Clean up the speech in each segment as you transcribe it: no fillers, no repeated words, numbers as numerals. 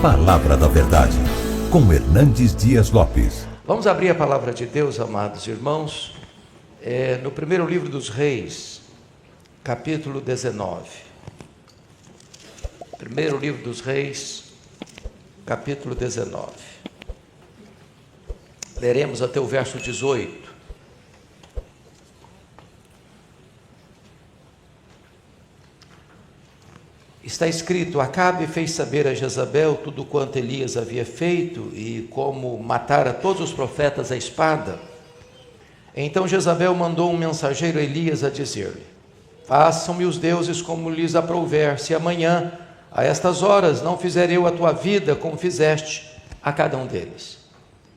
Palavra da Verdade, com Hernandes Dias Lopes. Vamos abrir a palavra de Deus, amados irmãos, no primeiro livro dos Reis, capítulo 19. Primeiro livro dos Reis, capítulo 19. Leremos até o verso 18. Está escrito: Acabe fez saber a Jezabel tudo quanto Elias havia feito e como matara todos os profetas à espada. Então Jezabel mandou um mensageiro a Elias a dizer-lhe: Façam-me os deuses como lhes aprouver, se amanhã, a estas horas, não fizer eu a tua vida como fizeste a cada um deles.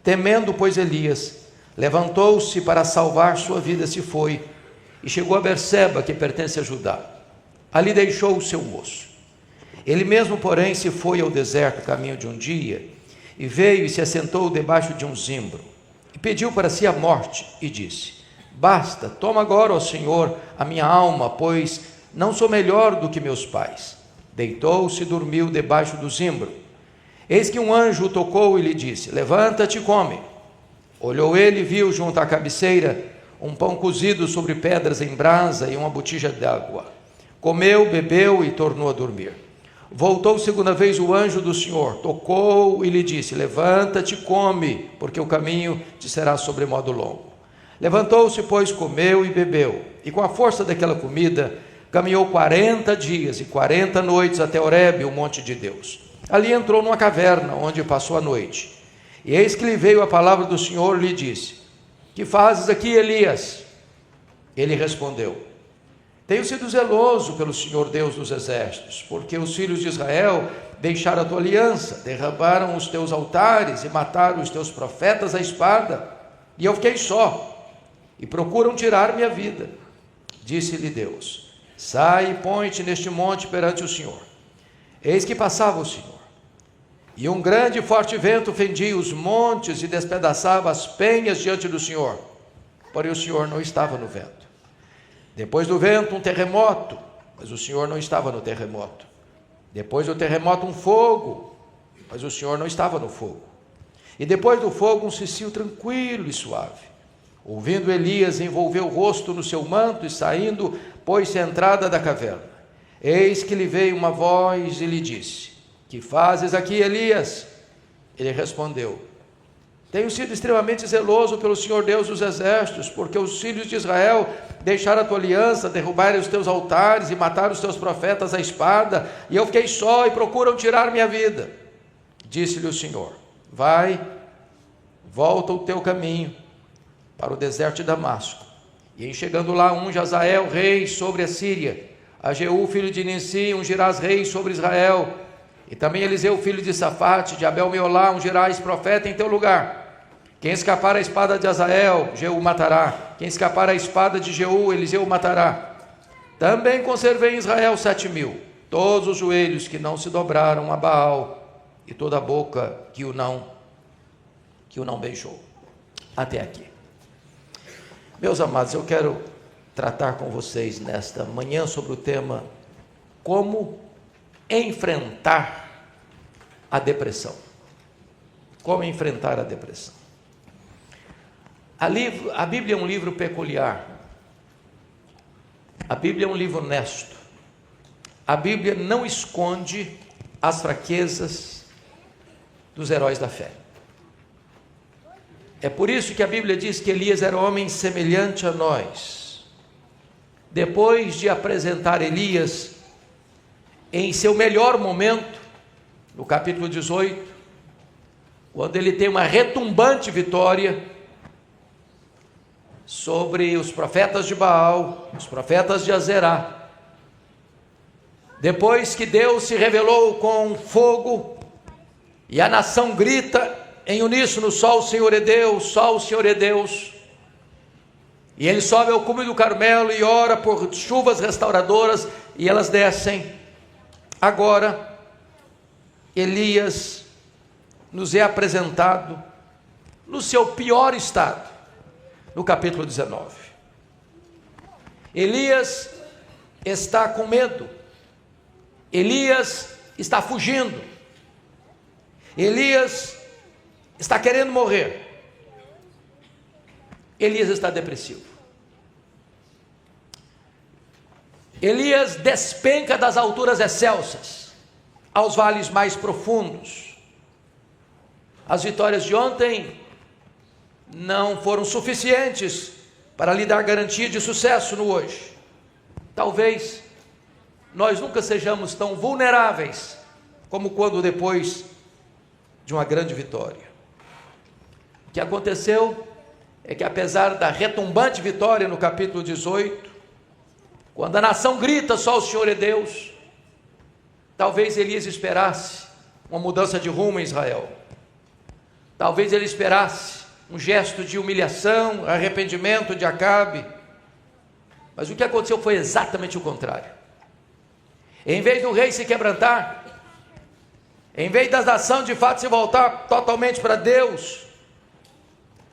Temendo, pois, Elias, levantou-se para salvar sua vida, se foi, e chegou a Berseba, que pertence a Judá. Ali deixou o seu moço. Ele mesmo, porém, se foi ao deserto, caminho de um dia, e veio e se assentou debaixo de um zimbro, e pediu para si a morte, e disse: Basta, toma agora, ó Senhor, a minha alma, pois não sou melhor do que meus pais. Deitou-se e dormiu debaixo do zimbro. Eis que um anjo o tocou e lhe disse: Levanta-te e come. Olhou ele e viu junto à cabeceira um pão cozido sobre pedras em brasa e uma botija d'água. Comeu, bebeu e tornou a dormir. Voltou segunda vez o anjo do Senhor, tocou e lhe disse: Levanta-te e come, porque o caminho te será sobremodo longo. Levantou-se, pois, comeu e bebeu, e com a força daquela comida caminhou 40 dias e 40 noites até Horebe, o monte de Deus. Ali entrou numa caverna, onde passou a noite. E eis que lhe veio a palavra do Senhor e lhe disse: Que fazes aqui, Elias? Ele respondeu: Tenho sido zeloso pelo Senhor Deus dos exércitos, porque os filhos de Israel deixaram a tua aliança, derrabaram os teus altares e mataram os teus profetas à espada, e eu fiquei só, e procuram tirar minha vida. Disse-lhe Deus: Sai e põe-te neste monte perante o Senhor. Eis que passava o Senhor, e um grande e forte vento fendia os montes e despedaçava as penhas diante do Senhor, porém o Senhor não estava no vento. Depois do vento, um terremoto, mas o Senhor não estava no terremoto. Depois do terremoto, um fogo, mas o Senhor não estava no fogo. E depois do fogo, um cicio tranquilo e suave. Ouvindo Elias, envolveu o rosto no seu manto e saindo, pôs-se à entrada da caverna. Eis que lhe veio uma voz e lhe disse: Que fazes aqui, Elias? Ele respondeu: Tenho sido extremamente zeloso pelo Senhor Deus dos exércitos, porque os filhos de Israel deixaram a tua aliança, derrubaram os teus altares e mataram os teus profetas à espada, e eu fiquei só e procuram tirar minha vida. Disse-lhe o Senhor: Vai, volta o teu caminho para o deserto de Damasco, e em chegando lá unge Azael rei sobre a Síria, a Jeú filho de Nissi ungirás rei sobre Israel, e também Eliseu filho de Safate, de Abel-Meolá ungirás profeta em teu lugar. Quem escapar à espada de Azael, Jeú matará. Quem escapar à espada de Jeú, Eliseu matará. Também conservei em Israel 7.000, todos os joelhos que não se dobraram a Baal, e toda a boca que o não beijou. Até aqui. Meus amados, eu quero tratar com vocês nesta manhã sobre o tema: como enfrentar a depressão. Como enfrentar a depressão. A Bíblia é um livro peculiar. A Bíblia é um livro honesto. A Bíblia não esconde as fraquezas dos heróis da fé. É por isso que a Bíblia diz que Elias era homem semelhante a nós. Depois de apresentar Elias em seu melhor momento, no capítulo 18, quando ele tem uma retumbante vitória sobre os profetas de Baal, os profetas de Azerá. Depois que Deus se revelou com fogo, e a nação grita em uníssono: Só o Senhor é Deus, só o Senhor é Deus. E ele sobe ao cume do Carmelo e ora por chuvas restauradoras, e elas descem. Agora, Elias nos é apresentado no seu pior estado, no capítulo 19. Elias está com medo. Elias está fugindo. Elias está querendo morrer. Elias está depressivo. Elias despenca das alturas excelsas aos vales mais profundos. As vitórias de ontem não foram suficientes para lhe dar garantia de sucesso no hoje. Talvez nós nunca sejamos tão vulneráveis como quando depois de uma grande vitória. O que aconteceu é que, apesar da retumbante vitória no capítulo 18, quando a nação grita só o Senhor é Deus, talvez Elias esperasse uma mudança de rumo em Israel. Talvez ele esperasse um gesto de humilhação, arrependimento de Acabe. Mas o que aconteceu foi exatamente o contrário. Em vez do rei se quebrantar, em vez da nação de fato se voltar totalmente para Deus,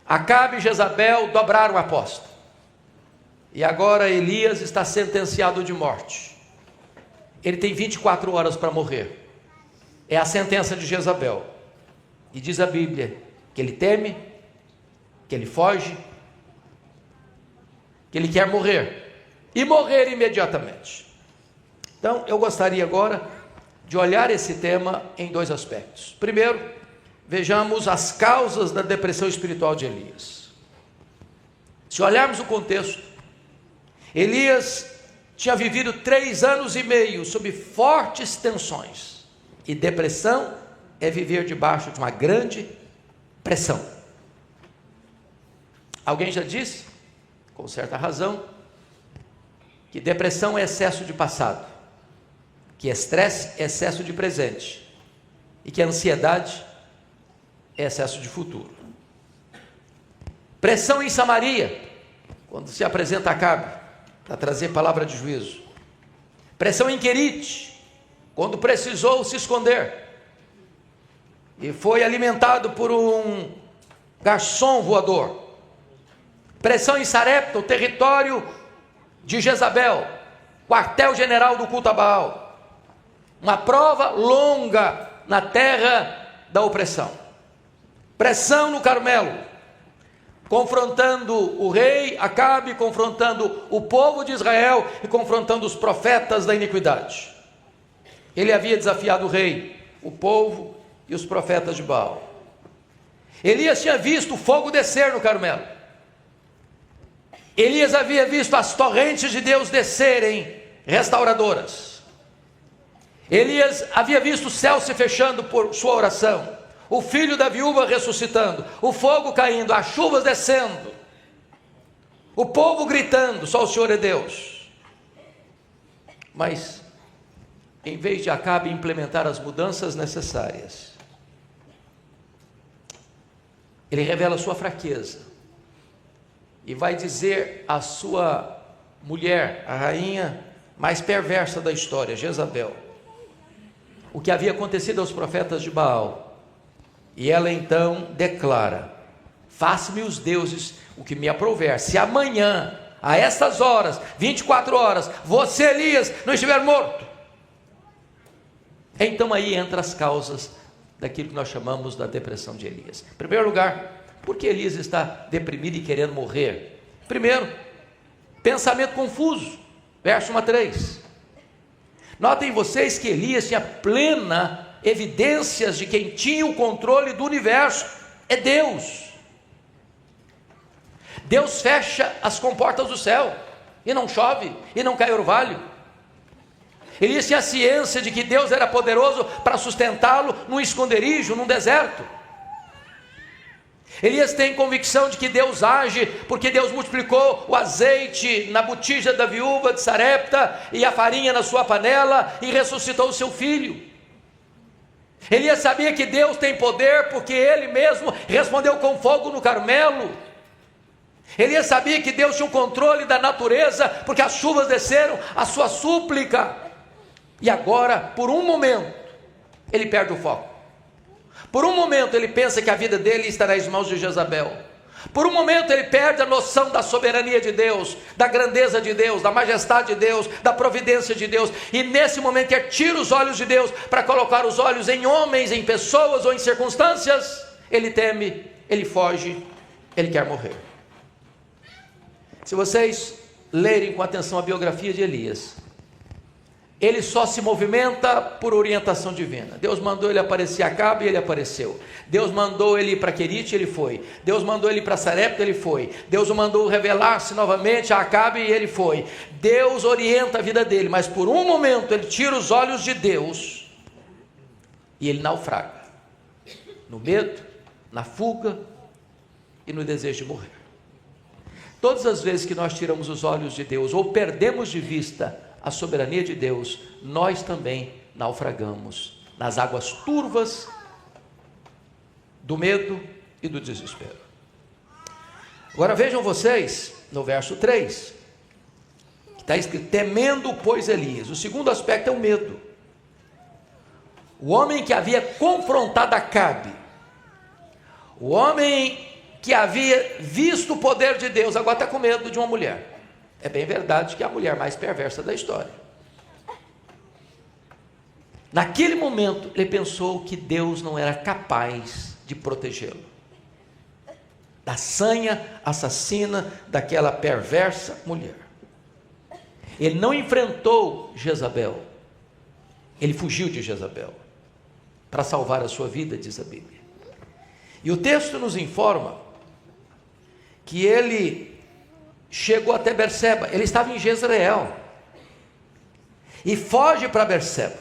Acabe e Jezabel dobraram a aposta. E agora Elias está sentenciado de morte. Ele tem 24 horas para morrer. É a sentença de Jezabel. E diz a Bíblia que ele teme, que ele foge, que ele quer morrer. E morrer imediatamente. Então, eu gostaria agora de olhar esse tema em dois aspectos. Primeiro, vejamos as causas da depressão espiritual de Elias. Se olharmos o contexto, Elias tinha vivido 3 anos e meio sob fortes tensões. E depressão é viver debaixo de uma grande pressão. Alguém já disse, com certa razão, que depressão é excesso de passado, que estresse é excesso de presente e que a ansiedade é excesso de futuro. Pressão em Samaria, quando se apresenta Acabe para trazer palavra de juízo. Pressão em Querite, quando precisou se esconder e foi alimentado por um garçom voador. Pressão em Sarepta, o território de Jezabel, quartel-general do culto a Baal. Uma prova longa na terra da opressão. Pressão no Carmelo, confrontando o rei Acabe, confrontando o povo de Israel e confrontando os profetas da iniquidade. Ele havia desafiado o rei, o povo e os profetas de Baal. Elias tinha visto o fogo descer no Carmelo. Elias havia visto as torrentes de Deus descerem restauradoras. Elias havia visto o céu se fechando por sua oração, o filho da viúva ressuscitando, o fogo caindo, as chuvas descendo, o povo gritando, só o Senhor é Deus. Mas, em vez de Acabe implementar as mudanças necessárias, ele revela a sua fraqueza e vai dizer à sua mulher, a rainha mais perversa da história, Jezabel, o que havia acontecido aos profetas de Baal. E ela então declara: faça-me os deuses o que me aprouver, se amanhã, a estas horas, 24 horas, você, Elias, não estiver morto. Então aí entram as causas daquilo que nós chamamos da depressão de Elias. Em primeiro lugar, por que Elias está deprimido e querendo morrer? Primeiro, pensamento confuso, verso 1 a 3. Notem vocês que Elias tinha plena evidências de quem tinha o controle do universo, é Deus. Deus fecha as comportas do céu, e não chove, e não cai orvalho. Elias tinha a ciência de que Deus era poderoso para sustentá-lo num esconderijo, num deserto. Elias tem convicção de que Deus age, porque Deus multiplicou o azeite na botija da viúva de Sarepta, e a farinha na sua panela, e ressuscitou o seu filho. Elias sabia que Deus tem poder, porque ele mesmo respondeu com fogo no Carmelo. Elias sabia que Deus tinha o controle da natureza, porque as chuvas desceram a sua súplica. E agora, por um momento, ele perde o foco. Por um momento ele pensa que a vida dele está nas mãos de Jezabel. Por um momento ele perde a noção da soberania de Deus, da grandeza de Deus, da majestade de Deus, da providência de Deus, e nesse momento ele tira os olhos de Deus para colocar os olhos em homens, em pessoas ou em circunstâncias. Ele teme, ele foge, ele quer morrer. Se vocês lerem com atenção a biografia de Elias, ele só se movimenta por orientação divina. Deus mandou ele aparecer a Acabe e ele apareceu. Deus mandou ele ir para Querite, ele foi. Deus mandou ele ir para Sarepta, ele foi. Deus o mandou revelar-se novamente a Acabe e ele foi. Deus orienta a vida dele, mas por um momento ele tira os olhos de Deus e ele naufraga, no medo, na fuga e no desejo de morrer. Todas as vezes que nós tiramos os olhos de Deus ou perdemos de vista a soberania de Deus, nós também naufragamos nas águas turvas do medo e do desespero. Agora vejam vocês, no verso 3, que está escrito, temendo, pois, Elias. O segundo aspecto é o medo. O homem que havia confrontado Acabe, o homem que havia visto o poder de Deus, agora está com medo de uma mulher. É bem verdade que é a mulher mais perversa da história. Naquele momento, ele pensou que Deus não era capaz de protegê-lo da sanha assassina daquela perversa mulher. Ele não enfrentou Jezabel, ele fugiu de Jezabel para salvar a sua vida, diz a Bíblia. E o texto nos informa que ele chegou até Berseba. Ele estava em Jezreel e foge para Berseba.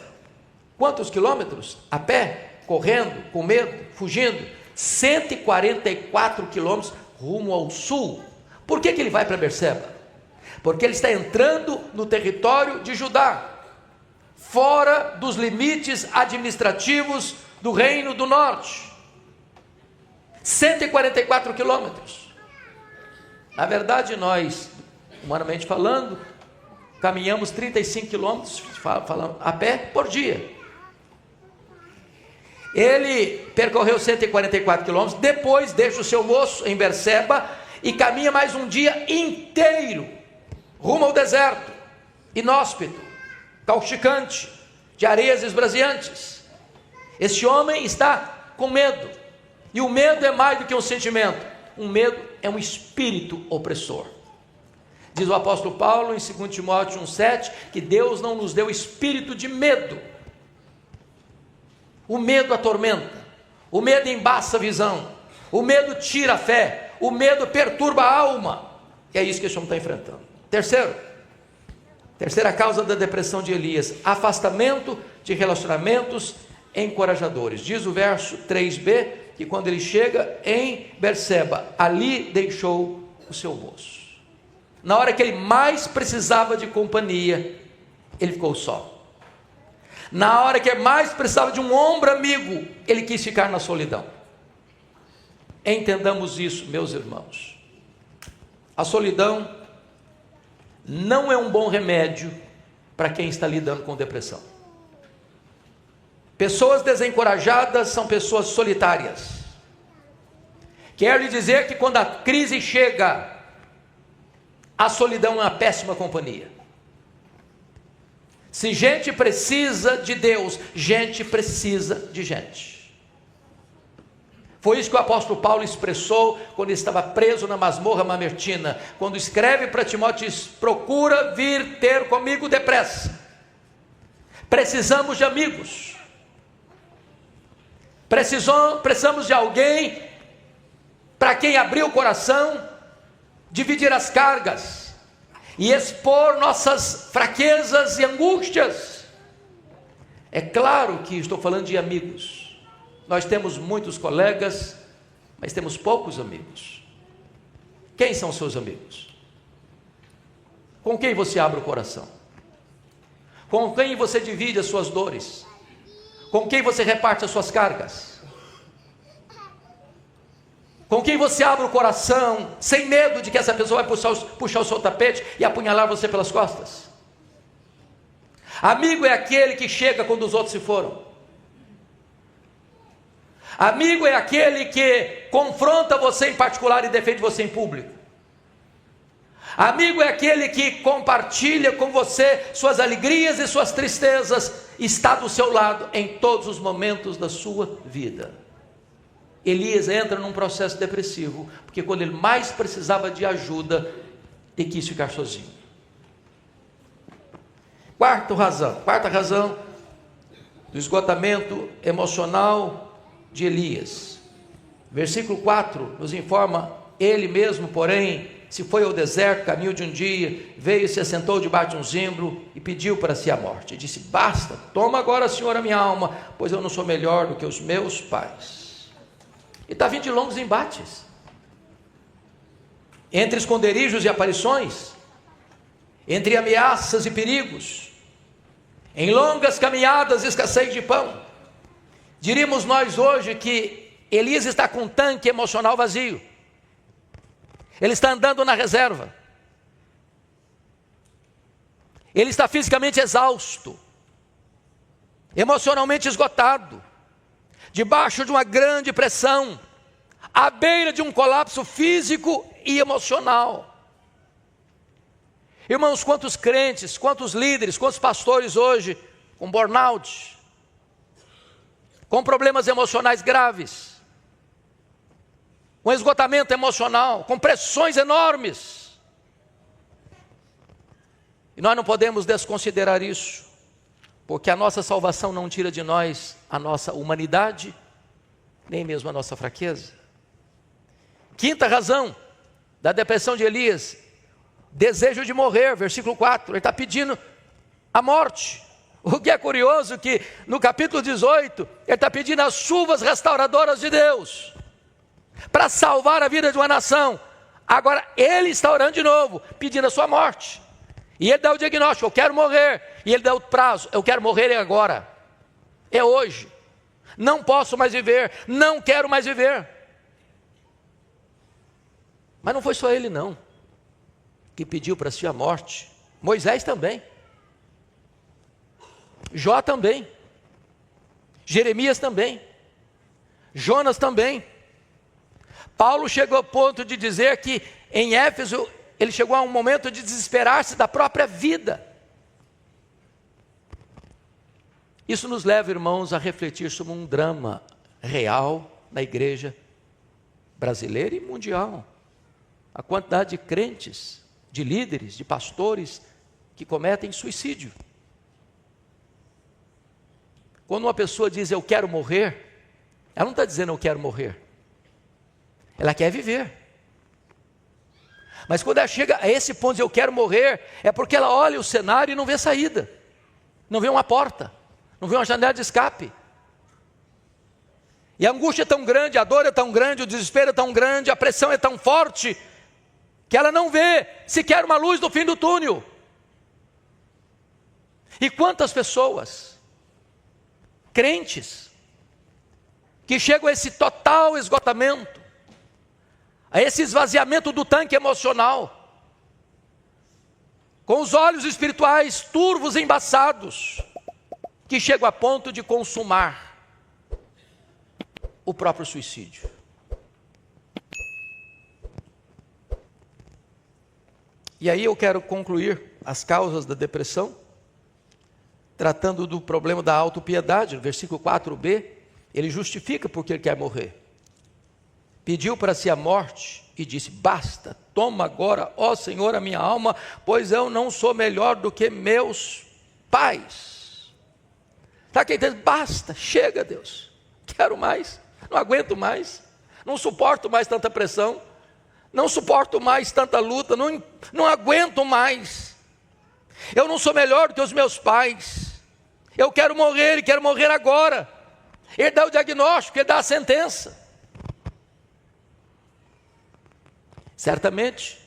Quantos quilômetros? A pé, correndo, com medo, fugindo. 144 quilômetros rumo ao sul. Por que ele vai para Berseba? Porque ele está entrando no território de Judá, fora dos limites administrativos do reino do norte. 144 quilômetros. Na verdade, nós, humanamente falando, caminhamos 35 quilômetros a pé por dia. Ele percorreu 144 quilômetros, depois deixa o seu moço em Berseba e caminha mais um dia inteiro rumo ao deserto, inóspito, causticante, de areias esbraseantes. Este homem está com medo, e o medo é mais do que um sentimento. Um medo é um espírito opressor. Diz o apóstolo Paulo em 2 Timóteo 1,7 que Deus não nos deu espírito de medo. O medo atormenta, o medo embaça a visão, o medo tira a fé, o medo perturba a alma. E é isso que esse homem está enfrentando. Terceira causa da depressão de Elias: afastamento de relacionamentos encorajadores. Diz o verso 3b que quando ele chega em Berseba, ali deixou o seu moço. Na hora que ele mais precisava de companhia, ele ficou só. Na hora que ele mais precisava de um ombro amigo, ele quis ficar na solidão. Entendamos isso, meus irmãos. A solidão não é um bom remédio para quem está lidando com depressão. Pessoas desencorajadas são pessoas solitárias. Quero lhe dizer que quando a crise chega, a solidão é uma péssima companhia. Se gente precisa de Deus, gente precisa de gente. Foi isso que o apóstolo Paulo expressou quando estava preso na masmorra mamertina, quando escreve para Timóteo: procura vir ter comigo depressa. Precisamos de amigos. Precisamos de alguém para quem abrir o coração, dividir as cargas e expor nossas fraquezas e angústias. É claro que estou falando de amigos. Nós temos muitos colegas, mas temos poucos amigos. Quem são seus amigos? Com quem você abre o coração? Com quem você divide as suas dores? Com quem você reparte as suas cargas? Com quem você abre o coração, sem medo de que essa pessoa vai puxar o seu tapete e apunhalar você pelas costas? Amigo é aquele que chega quando os outros se foram. Amigo é aquele que confronta você em particular e defende você em público. Amigo é aquele que compartilha com você suas alegrias e suas tristezas, está do seu lado em todos os momentos da sua vida. Elias entra num processo depressivo, porque quando ele mais precisava de ajuda, ele quis ficar sozinho. Quarta razão do esgotamento emocional de Elias. Versículo 4 nos informa: ele mesmo, porém, se foi ao deserto, caminho de um dia, veio e se assentou debaixo de um zimbro e pediu para si a morte. E disse: basta, toma agora, Senhor, a minha alma, pois eu não sou melhor do que os meus pais. E está vindo de longos embates, entre esconderijos e aparições, entre ameaças e perigos, em longas caminhadas e escassez de pão. Diríamos nós hoje que Elias está com um tanque emocional vazio. Ele está andando na reserva. Ele está fisicamente exausto, emocionalmente esgotado, debaixo de uma grande pressão, à beira de um colapso físico e emocional. Irmãos, quantos crentes, quantos líderes, quantos pastores hoje com burnout, com problemas emocionais graves, com esgotamento emocional, com pressões enormes. E nós não podemos desconsiderar isso, porque a nossa salvação não tira de nós a nossa humanidade, nem mesmo a nossa fraqueza. Quinta razão da depressão de Elias: desejo de morrer, versículo 4, ele está pedindo a morte. O que é curioso que no capítulo 18, ele está pedindo as chuvas restauradoras de Deus, para salvar a vida de uma nação. Agora ele está orando de novo, pedindo a sua morte. E ele dá o diagnóstico: eu quero morrer. E ele dá o prazo: eu quero morrer agora, é hoje, não posso mais viver, não quero mais viver. Mas não foi só ele não que pediu para si a morte. Moisés também, Jó também, Jeremias também, Jonas também. Paulo chegou ao ponto de dizer que em Éfeso ele chegou a um momento de desesperar-se da própria vida. Isso nos leva, irmãos, a refletir sobre um drama real na igreja brasileira e mundial. A quantidade de crentes, de líderes, de pastores que cometem suicídio. Quando uma pessoa diz eu quero morrer, ela não está dizendo eu quero morrer, ela quer viver. Mas quando ela chega a esse ponto de eu quero morrer, é porque ela olha o cenário e não vê saída, não vê uma porta, não vê uma janela de escape. E a angústia é tão grande, a dor é tão grande, o desespero é tão grande, a pressão é tão forte, que ela não vê sequer uma luz no fim do túnel. E quantas pessoas, crentes, que chegam a esse total esgotamento, a esse esvaziamento do tanque emocional, com os olhos espirituais turvos, embaçados, que chegam a ponto de consumar o próprio suicídio. E aí eu quero concluir as causas da depressão, tratando do problema da autopiedade. No versículo 4b, ele justifica porque ele quer morrer. Pediu para si a morte e disse: basta, toma agora, ó Senhor, a minha alma, pois eu não sou melhor do que meus pais. Está quem diz: basta, chega, Deus, quero mais, não aguento mais, não suporto mais tanta pressão, não suporto mais tanta luta, não aguento mais, eu não sou melhor do que os meus pais, eu quero morrer e quero morrer agora. Ele dá o diagnóstico, ele dá a sentença. Certamente,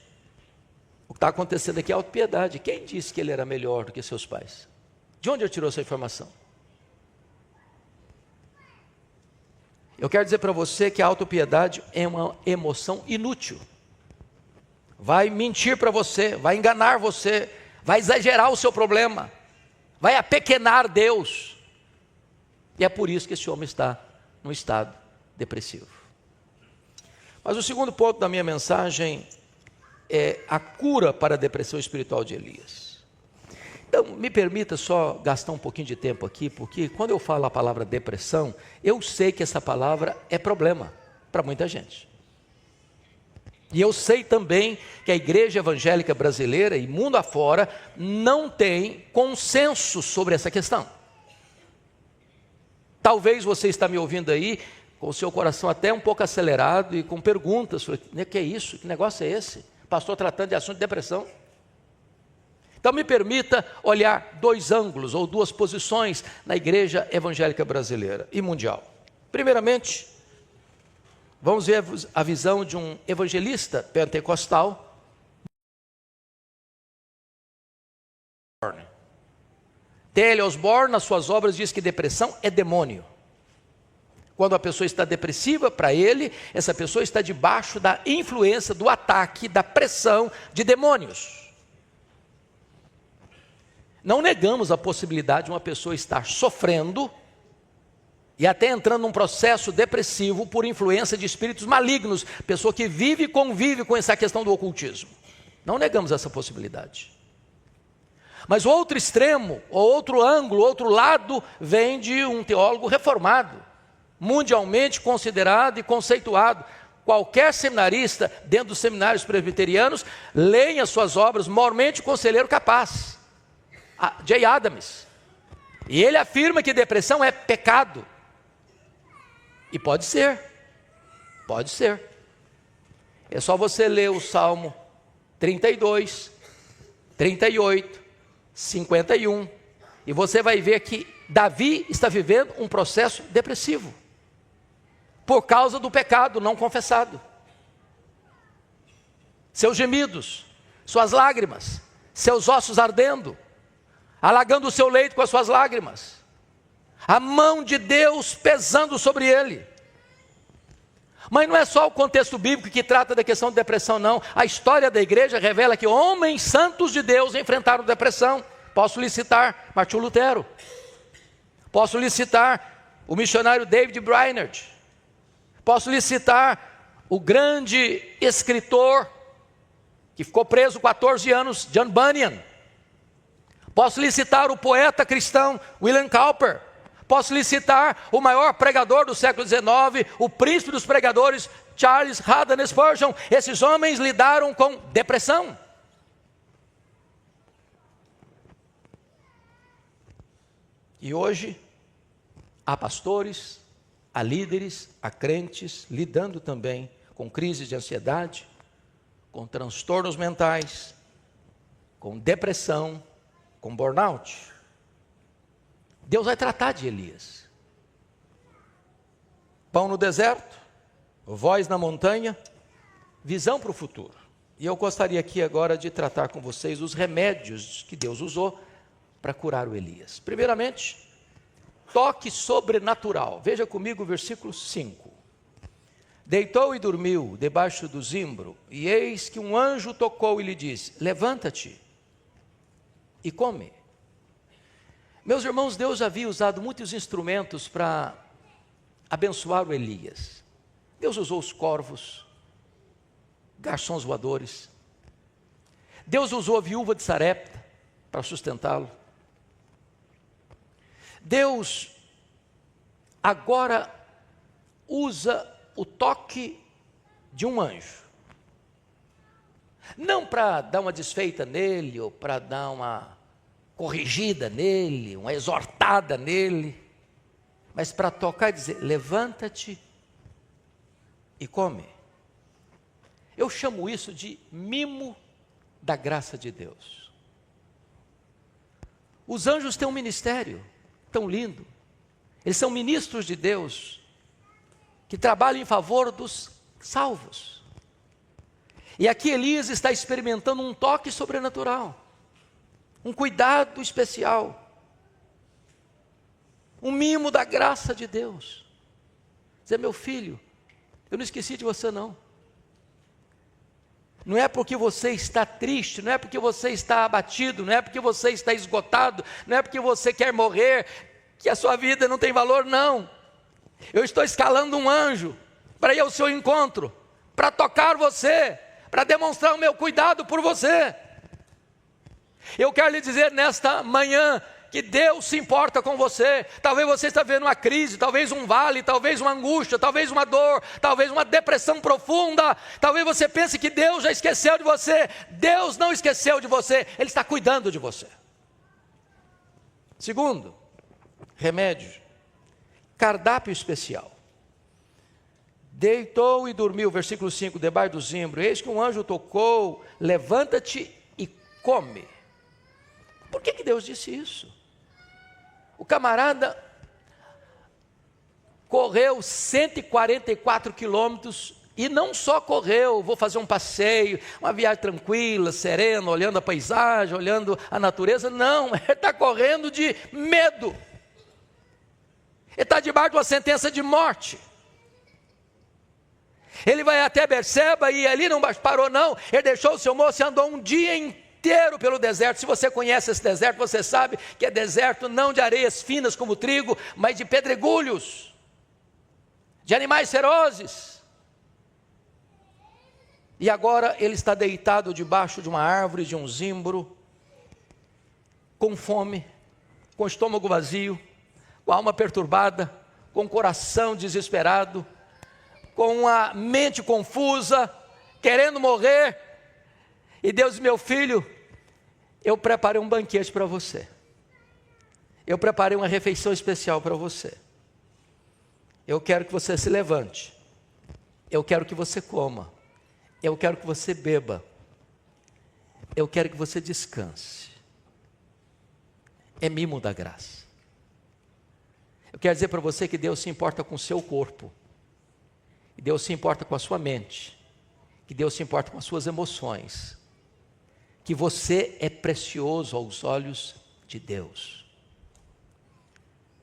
o que está acontecendo aqui é autopiedade. Quem disse que ele era melhor do que seus pais? De onde ele tirou essa informação? Eu quero dizer para você que a autopiedade é uma emoção inútil. Vai mentir para você, vai enganar você, vai exagerar o seu problema, vai apequenar Deus. E é por isso que esse homem está num estado depressivo. Mas o segundo ponto da minha mensagem é a cura para a depressão espiritual de Elias. Então, me permita só gastar um pouquinho de tempo aqui, porque quando eu falo a palavra depressão, eu sei que essa palavra é problema para muita gente. E eu sei também que a igreja evangélica brasileira e mundo afora não tem consenso sobre essa questão. Talvez você está me ouvindo aí com o seu coração até um pouco acelerado e com perguntas. O que é isso? Que negócio é esse? Pastor tratando de assunto de depressão. Então me permita olhar dois ângulos ou duas posições na igreja evangélica brasileira e mundial. Primeiramente, vamos ver a visão de um evangelista pentecostal. T.L. Osborne, nas suas obras, diz que depressão é demônio. Quando a pessoa está depressiva, para ele, essa pessoa está debaixo da influência, do ataque, da pressão de demônios. Não negamos a possibilidade de uma pessoa estar sofrendo e até entrando num processo depressivo por influência de espíritos malignos, pessoa que vive e convive com essa questão do ocultismo. Não negamos essa possibilidade. Mas o outro extremo, o outro ângulo, o outro lado, vem de um teólogo reformado, mundialmente considerado e conceituado. Qualquer seminarista dentro dos seminários presbiterianos, leia as suas obras, mormente Conselheiro Capaz, J. Adams. E ele afirma que depressão é pecado. E pode ser. É só você ler o Salmo 32, 38, 51, e você vai ver que Davi está vivendo um processo depressivo, por causa do pecado não confessado. Seus gemidos, suas lágrimas, seus ossos ardendo, alagando o seu leito com as suas lágrimas, a mão de Deus pesando sobre ele. Mas não é só o contexto bíblico que trata da questão de depressão, não. A história da igreja revela que homens santos de Deus enfrentaram depressão. Posso lhe citar Martinho Lutero. Posso lhe citar o missionário David Brainerd. Posso lhe citar o grande escritor que ficou preso 14 anos, John Bunyan. Posso lhe citar o poeta cristão William Cowper. Posso lhe citar o maior pregador do século XIX, o príncipe dos pregadores, Charles Haddon Spurgeon. Esses homens lidaram com depressão. E hoje, há pastores, há líderes, há crentes, lidando também com crises de ansiedade, com transtornos mentais, com depressão, com burnout. Deus vai tratar de Elias. Pão no deserto, voz na montanha, visão para o futuro. E eu gostaria aqui agora de tratar com vocês os remédios que Deus usou para curar o Elias. Primeiramente, toque sobrenatural. Veja comigo o versículo 5. Deitou e dormiu debaixo do zimbro, e eis que um anjo tocou e lhe disse: levanta-te e come. Meus irmãos, Deus havia usado muitos instrumentos para abençoar o Elias. Deus usou os corvos, garçons voadores. Deus usou a viúva de Sarepta para sustentá-lo. Deus agora usa o toque de um anjo. Não para dar uma desfeita nele, ou para dar uma corrigida nele, uma exortada nele, mas para tocar e dizer: levanta-te e come. Eu chamo isso de mimo da graça de Deus. Os anjos têm um ministério tão lindo. Eles são ministros de Deus, que trabalham em favor dos salvos. E aqui Elias está experimentando um toque sobrenatural, um cuidado especial, um mimo da graça de Deus. Dizer: meu filho, eu não esqueci de você não. Não é porque você está triste, não é porque você está abatido, não é porque você está esgotado, não é porque você quer morrer, que a sua vida não tem valor, não. Eu estou escalando um anjo para ir ao seu encontro, para tocar você, para demonstrar o meu cuidado por você. Eu quero lhe dizer nesta manhã que Deus se importa com você. Talvez você esteja vivendo uma crise, talvez um vale, talvez uma angústia, talvez uma dor, talvez uma depressão profunda. Talvez você pense que Deus já esqueceu de você. Deus não esqueceu de você, Ele está cuidando de você. Segundo, remédio, cardápio especial. Deitou e dormiu, versículo 5, debaixo do zimbro. Eis que um anjo tocou, levanta-te e come. Por que Deus disse isso? O camarada correu 144 quilômetros e não só correu, vou fazer um passeio, uma viagem tranquila, serena, olhando a paisagem, olhando a natureza. Não, ele está correndo de medo. Ele está debaixo de uma sentença de morte. Ele vai até Berseba e ali não parou não, ele deixou o seu moço e andou um dia inteiro pelo deserto. Se você conhece esse deserto, você sabe que é deserto não de areias finas como trigo, mas de pedregulhos, de animais ferozes. E agora ele está deitado debaixo de uma árvore, de um zimbro, com fome, com o estômago vazio, com a alma perturbada, com o coração desesperado, com a mente confusa, querendo morrer. E Deus diz: meu filho, eu preparei um banquete para você. Eu preparei uma refeição especial para você. Eu quero que você se levante. Eu quero que você coma. Eu quero que você beba. Eu quero que você descanse. É mimo da graça. Eu quero dizer para você que Deus se importa com o seu corpo. Que Deus se importa com a sua mente. Que Deus se importa com as suas emoções. Que você é precioso aos olhos de Deus.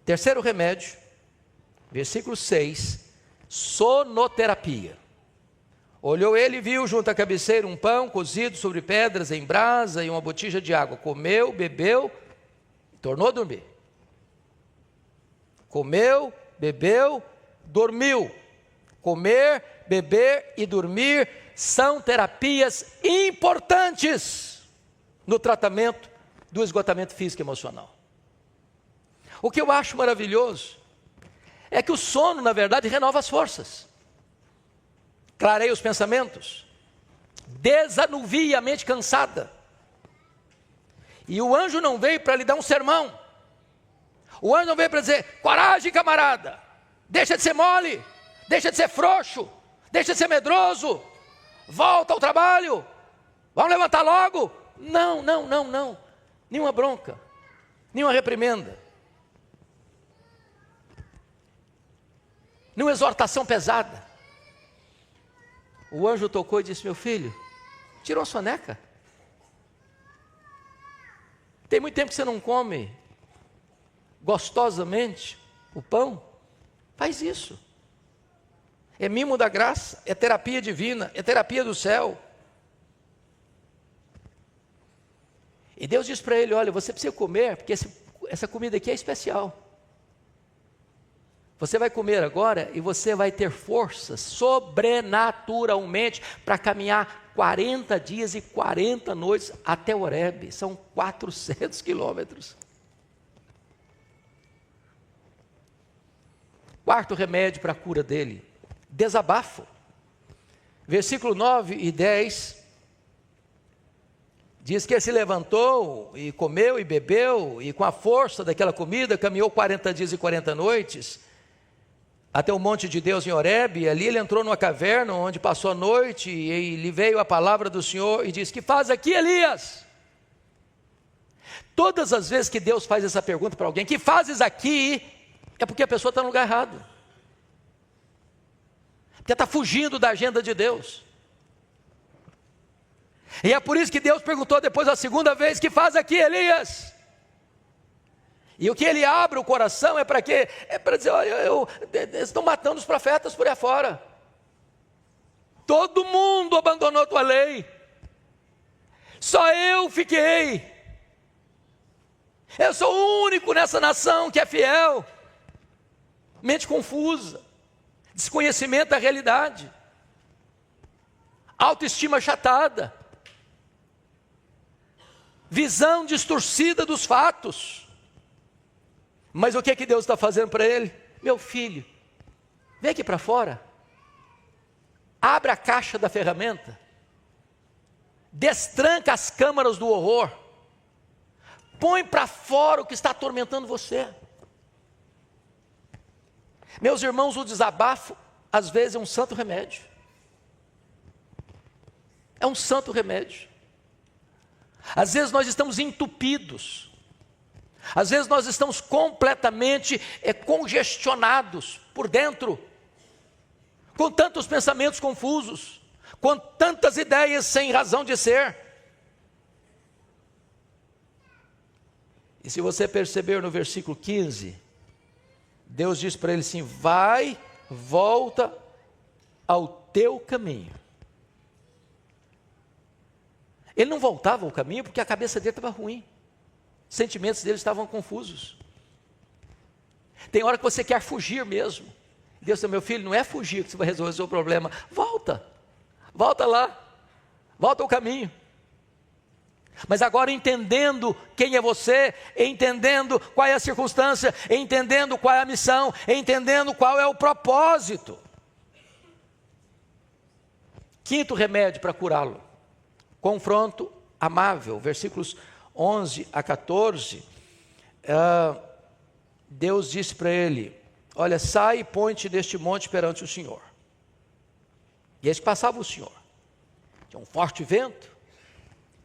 Terceiro remédio, versículo 6, sonoterapia. Olhou ele e viu junto à cabeceira um pão cozido sobre pedras em brasa e uma botija de água. Comeu, bebeu e tornou a dormir. Comeu, bebeu, dormiu. Comer, beber e dormir são terapias importantes no tratamento do esgotamento físico e emocional. O que eu acho maravilhoso é que o sono, na verdade, renova as forças, clareia os pensamentos, desanuvia a mente cansada. E o anjo não veio para lhe dar um sermão. O anjo não veio para dizer: coragem, camarada, deixa de ser mole, deixa de ser frouxo, deixa de ser medroso, volta ao trabalho, vamos levantar logo. Não, não, não, não. Nenhuma bronca, nenhuma reprimenda, nenhuma exortação pesada. O anjo tocou e disse: meu filho, tirou a soneca. Tem muito tempo que você não come gostosamente o pão. Faz isso. É mimo da graça, é terapia divina, é terapia do céu. E Deus diz para ele: olha, você precisa comer, porque essa comida aqui é especial. Você vai comer agora e você vai ter forças sobrenaturalmente para caminhar 40 dias e 40 noites até Horebe. São 400 quilômetros. Quarto remédio para a cura dele: desabafo. Versículo 9 e 10 diz que ele se levantou e comeu e bebeu, e com a força daquela comida caminhou 40 dias e 40 noites até o monte de Deus em Horebe. E ali ele entrou numa caverna onde passou a noite, e lhe veio a palavra do Senhor e disse: que faz aqui, Elias? Todas as vezes que Deus faz essa pergunta para alguém: que fazes aqui? É porque a pessoa está no lugar errado, porque está fugindo da agenda de Deus. E é por isso que Deus perguntou depois a segunda vez: que faz aqui, Elias? E o que ele abre o coração é para quê? É para dizer: olha, eles estão matando os profetas por aí fora. Todo mundo abandonou a tua lei, só eu fiquei. Eu sou o único nessa nação que é fiel. mente confusa, desconhecimento da realidade, autoestima achatada, visão distorcida dos fatos. Mas o que é que Deus está fazendo para ele? Meu filho, vem aqui para fora, abre a caixa da ferramenta, destranca as câmaras do horror, põe para fora o que está atormentando você. Meus irmãos, o desabafo às vezes é um santo remédio. É um santo remédio. Às vezes nós estamos entupidos, às vezes nós estamos completamente congestionados por dentro, com tantos pensamentos confusos, com tantas ideias sem razão de ser. E se você perceber no versículo 15, Deus diz para ele assim: vai, volta ao teu caminho. Ele não voltava ao caminho porque a cabeça dele estava ruim, os sentimentos dele estavam confusos. Tem hora que você quer fugir mesmo. Deus diz: meu filho, não é fugir que você vai resolver o seu problema. Volta lá, volta ao caminho. Mas agora entendendo quem é você, entendendo qual é a circunstância, entendendo qual é a missão, entendendo qual é o propósito. Quinto remédio para curá-lo: confronto amável. Versículos 11 a 14, Deus disse para ele: olha, sai e põe-te neste monte perante o Senhor. E eis que passava o Senhor. Tinha um forte vento,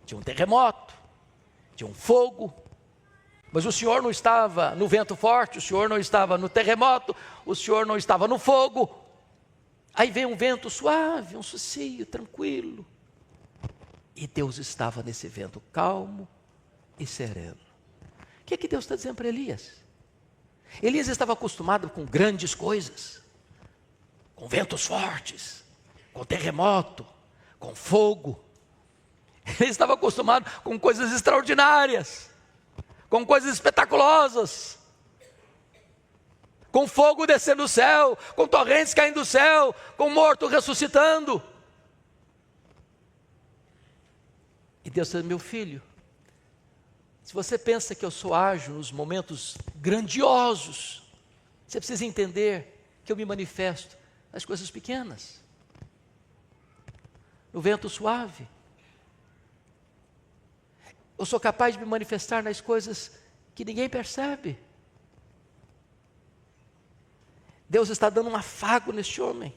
tinha um terremoto, tinha um fogo, mas o Senhor não estava no vento forte, o Senhor não estava no terremoto, o Senhor não estava no fogo. Aí vem um vento suave, um sossio, tranquilo, e Deus estava nesse vento calmo e sereno. O que é que Deus está dizendo para Elias? Elias estava acostumado com grandes coisas, com ventos fortes, com terremoto, com fogo. Ele estava acostumado com coisas extraordinárias, com coisas espetaculosas, com fogo descendo do céu, com torrentes caindo do céu, com morto ressuscitando. E Deus disse: meu filho, se você pensa que eu sou ágil nos momentos grandiosos, você precisa entender que eu me manifesto nas coisas pequenas, no vento suave. Eu sou capaz de me manifestar nas coisas que ninguém percebe. Deus está dando um afago neste homem.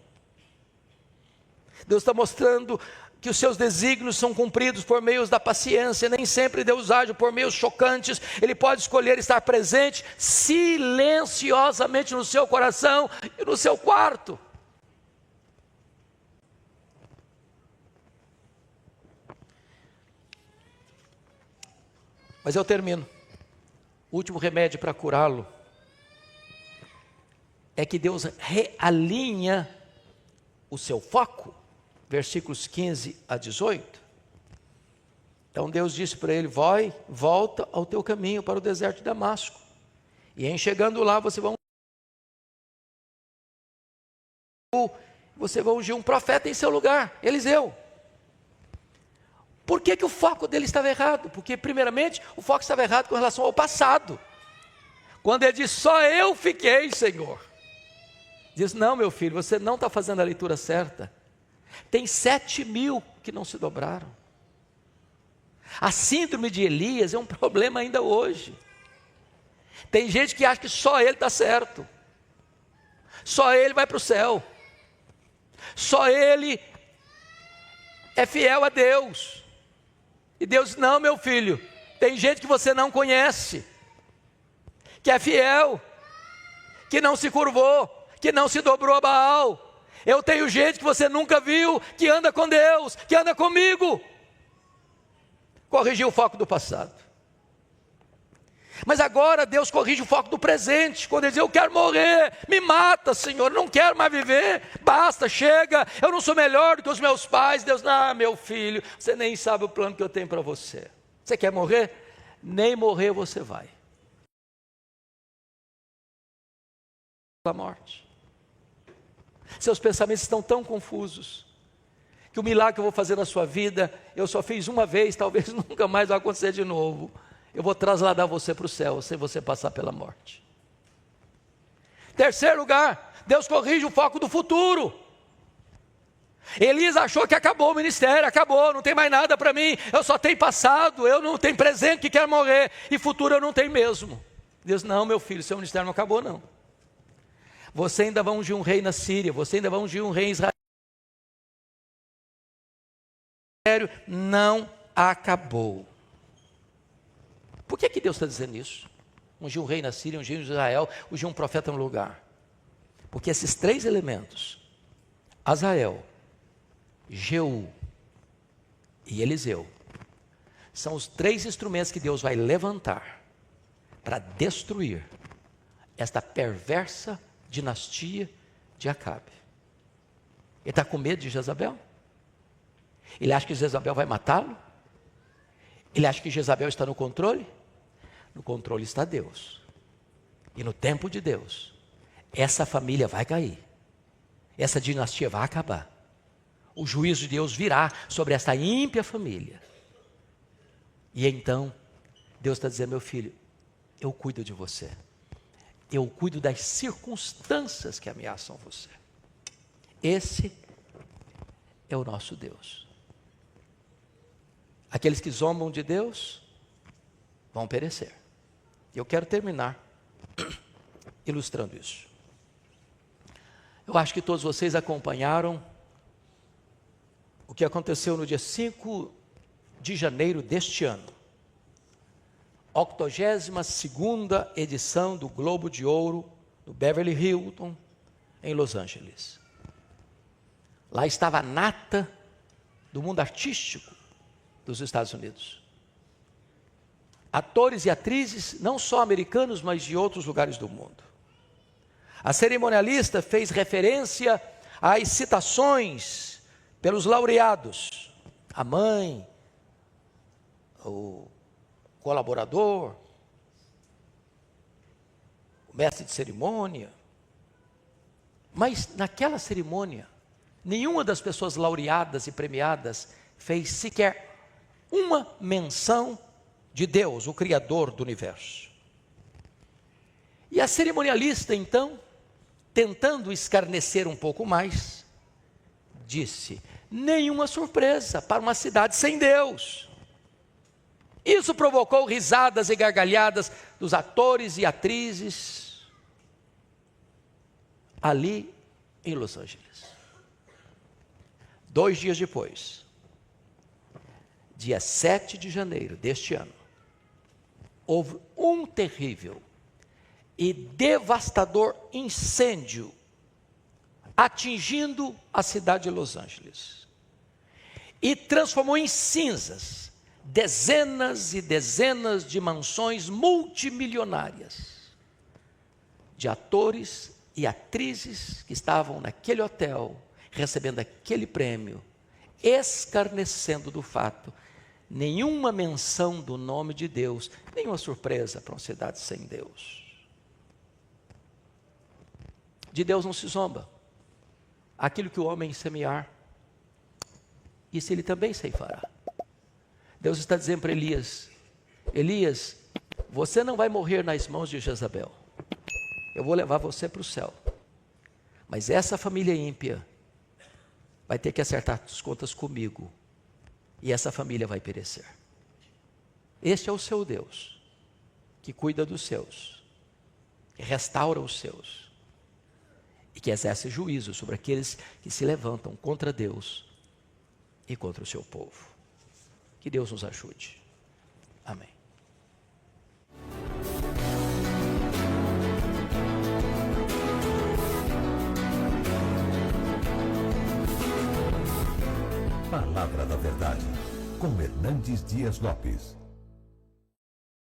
Deus está mostrando que os seus desígnios são cumpridos por meio da paciência. Nem sempre Deus age por meios chocantes. Ele pode escolher estar presente silenciosamente no seu coração e no seu quarto. Mas eu termino. O último remédio para curá-lo é que Deus realinha o seu foco. Versículos 15 a 18. Então Deus disse para ele: vai, volta ao teu caminho para o deserto de Damasco, e em chegando lá você vai ungir um profeta em seu lugar, Eliseu. Por que o foco dele estava errado? Porque primeiramente o foco estava errado com relação ao passado. Quando ele diz: só eu fiquei, Senhor, diz: não, meu filho, você não está fazendo a leitura certa. Tem 7.000 que não se dobraram. A síndrome de Elias é um problema ainda hoje. Tem gente que acha que só ele está certo, só ele vai para o céu, só ele é fiel a Deus. E Deus diz: não, meu filho, tem gente que você não conhece, que é fiel, que não se curvou, que não se dobrou a Baal. Eu tenho gente que você nunca viu, que anda com Deus, que anda comigo. Corrigiu o foco do passado. Mas agora Deus corrige o foco do presente. Quando ele diz: eu quero morrer, me mata, Senhor, não quero mais viver, basta, chega, eu não sou melhor do que os meus pais. Deus: ah, meu filho, você nem sabe o plano que eu tenho para você. Você quer morrer? Nem morrer você vai. pela morte. Seus pensamentos estão tão confusos, que o milagre que eu vou fazer na sua vida, eu só fiz uma vez, talvez nunca mais vai acontecer de novo. Eu vou trasladar você para o céu, sem você passar pela morte. Terceiro lugar, Deus corrige o foco do futuro. Elias achou que acabou o ministério, acabou, não tem mais nada para mim, eu só tenho passado, eu não tenho presente que quer morrer, e futuro eu não tenho mesmo. Deus, não, meu filho, seu ministério não acabou não. Você ainda vai ungir um rei na Síria, você ainda vai ungir um rei em Israel. Não acabou. Por que Deus está dizendo isso? Ungir um rei na Síria, ungir em Israel, ungir um profeta no lugar. Porque esses três elementos, Azael, Jeú e Eliseu, são os três instrumentos que Deus vai levantar para destruir esta perversa dinastia de Acabe. Ele está com medo de Jezabel? Ele acha que Jezabel vai matá-lo? Ele acha que Jezabel está no controle? No controle está Deus. E no tempo de Deus, essa família vai cair. Essa dinastia vai acabar. O juízo de Deus virá sobre essa ímpia família. E então, Deus está dizendo, meu filho, eu cuido de você. Eu cuido das circunstâncias que ameaçam você. Esse é o nosso Deus. Aqueles que zombam de Deus vão perecer. Eu quero terminar ilustrando isso. Eu acho que todos vocês acompanharam o que aconteceu no dia 5 de janeiro deste ano. 82ª edição do Globo de Ouro, no Beverly Hilton, em Los Angeles. Lá estava a nata do mundo artístico dos Estados Unidos. Atores e atrizes, não só americanos, mas de outros lugares do mundo. A cerimonialista fez referência às citações pelos laureados, a mãe, o colaborador, o mestre de cerimônia. Mas naquela cerimônia, nenhuma das pessoas laureadas e premiadas fez sequer uma menção de Deus, o Criador do universo. E a cerimonialista, então, tentando escarnecer um pouco mais, disse, nenhuma surpresa para uma cidade sem Deus. Isso provocou risadas e gargalhadas dos atores e atrizes ali em Los Angeles. 2 dias depois, dia 7 de janeiro deste ano, houve um terrível e devastador incêndio atingindo a cidade de Los Angeles e transformou em cinzas dezenas e dezenas de mansões multimilionárias de atores e atrizes que estavam naquele hotel recebendo aquele prêmio, escarnecendo do fato, nenhuma menção do nome de Deus, nenhuma surpresa para uma cidade sem Deus. De Deus não se zomba. Aquilo que o homem semear, isso ele também ceifará. Deus está dizendo para Elias, Elias, você não vai morrer nas mãos de Jezabel. Eu vou levar você para o céu. Mas essa família ímpia vai ter que acertar as contas comigo. E essa família vai perecer. Este é o seu Deus, que cuida dos seus, que restaura os seus, e que exerce juízo sobre aqueles que se levantam contra Deus e contra o seu povo. Que Deus nos ajude. Amém. Palavra da Verdade, com Hernandes Dias Lopes.